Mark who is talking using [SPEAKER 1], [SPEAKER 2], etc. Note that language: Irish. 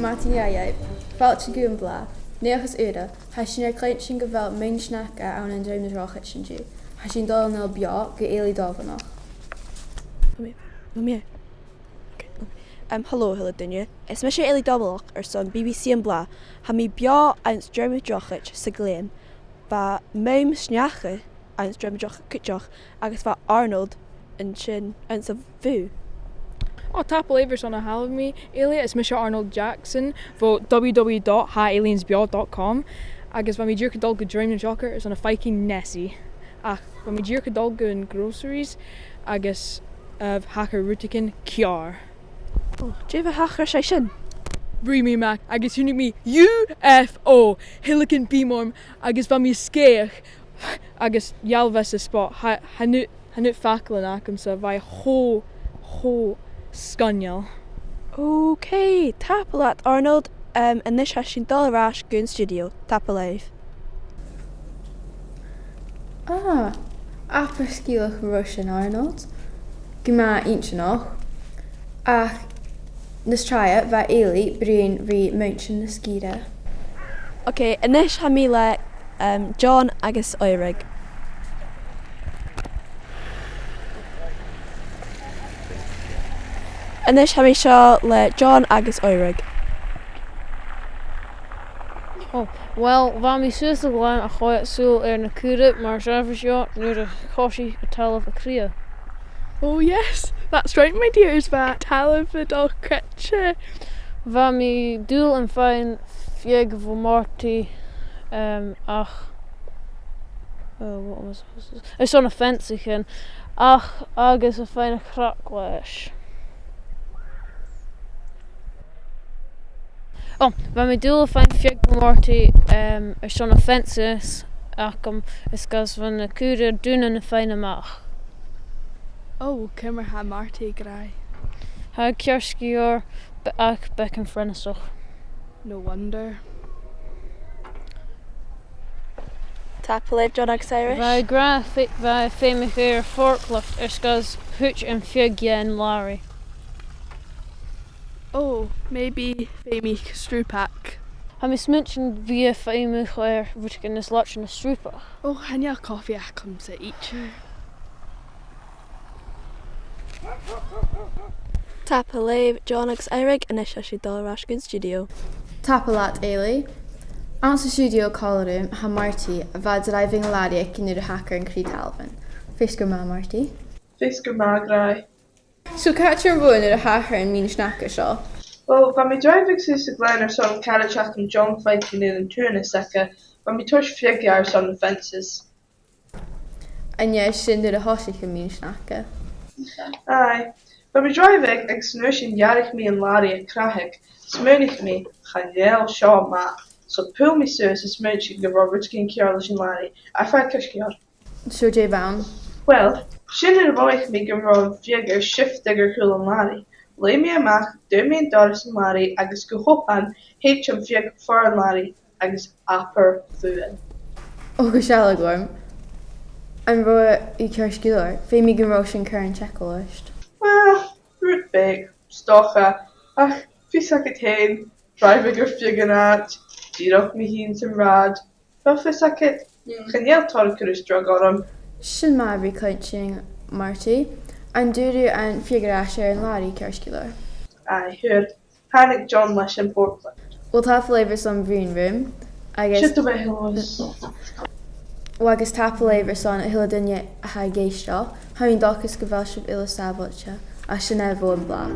[SPEAKER 1] Martin Iaia, FilmG Am Bla, Neachas Uda, has sin cleint sin go bhfuil minsneach an an dreim rochit sin dú. Has sin dal na bia go éili dáhanach.
[SPEAKER 2] Hello, Hilla Dunya. Is me sé Eli Dobalach son BBC Am Bla, ha mi bia ans Jeremy Drochit sa Ghlinn, ba meim sneacha ans Jeremy Drochit agus va Arnold an sin ans a bhú.
[SPEAKER 3] Oh, tapel evers on a half me, Eli, is Mr. Arnold Jackson for www.haaliensbja.com. Agus van mi dúrcha dul go dream jocker is on a Viking Nessie. Ach, van mi dúrcha dul go in groceries, agus hacker rutikin kiar.
[SPEAKER 2] Oh, Jeva hacher sé sin.
[SPEAKER 3] Brí mi mac, agus hunnig mi UFO, Hillikin Bimorm, agus van mi skeach, agus jalves a spot, hanut faklan acum sa vai ho scunnial.
[SPEAKER 2] Okay, tapel at Arnold, and this has sin dal rash gun studio, tapel live.
[SPEAKER 1] Apper skilach Russian Arnold. Gima eentje nog. Ach, dus try it, va Eli, Breen, re München na skida.
[SPEAKER 2] Okay, and this ha mi le John agus Oirig. And this ha mi seo le John agus Oirig.
[SPEAKER 4] Oh, well, van mi sus a glein a choit soul na cúra mar sefers jo nu de choshi a tal of a cria.
[SPEAKER 5] Oh yes, that's right my dears, va tal of a dog crutche.
[SPEAKER 4] Van mi doel en fijn fieg vo Marty ach what was it? It's on a fence again. Ach agus a fijn crack leis. Oh, van mi doel fijn fieg vo Marty is on a fences ach is gas van de cúra doen en fijn amach.
[SPEAKER 5] Oh, kimmer ha Marty grai.
[SPEAKER 4] Ha kjerskior ach beck en frennesoch.
[SPEAKER 5] No wonder.
[SPEAKER 2] Tapel live John agus Irish.
[SPEAKER 4] Vai gra vai féimig weer forklift is gas hutch en fieg en Larry.
[SPEAKER 5] Oh, maybe Femi Strupak.
[SPEAKER 4] Ha mis munchen via féimig weer word ik in this lotch in a strupa.
[SPEAKER 5] Oh, hanya coffee comes to each.
[SPEAKER 2] Tapel live John agus Irish, and this has sin dal rash gun studio.
[SPEAKER 1] Tapelat Eli. Ans the studio colorum ha Marty, va driving laddie cyn i'r hacker yn Creed Alvin. Fisgur ma Marty.
[SPEAKER 6] Fisgur ma grai.
[SPEAKER 1] So catch your boy i'r hacker yn min snacker sio.
[SPEAKER 6] Well, van mi driving sus a glein son Carachach and John fighting in and turn a second, van mi tush fiegiar son the fences.
[SPEAKER 1] En jij sin i'r hosig yn min snacker.
[SPEAKER 6] Aye. Van mi driving ag snushin jarig mi en Larry a krahig, smunig mi, chanel shaw ma. So pull me sus a smunig the Robert King Carlish and Larry. I find kishkiar.
[SPEAKER 1] So Jay Van.
[SPEAKER 6] Well, shin in a boy me give Rob Jigger shift digger cool and Larry. Lay me a mach, do me and Doris and Larry, agus go hopan, hate him fig for and Larry, agus upper food.
[SPEAKER 1] O gysel gorm. I'm roa I Kerskilor. Femi gyn Roshan Karen checklist.
[SPEAKER 6] Well, root big, stocha, ach, fisak it heen, driving or figgin at, dirok me heen some rad. Wel fisak it, genial torkurus drug on him.
[SPEAKER 1] Shin ma every clenching Marty. And Duru and figure Asher and Larry Kerskilor.
[SPEAKER 6] I heard, panic John Lish in Portland.
[SPEAKER 1] We'll have flavor some green room. I guess.
[SPEAKER 6] Shit away hills.
[SPEAKER 1] Wagus tapel flavor son Hilla Dunya ha geisha. How in Docus Gavelship Illa Sabocha. A Chanel Am Bla.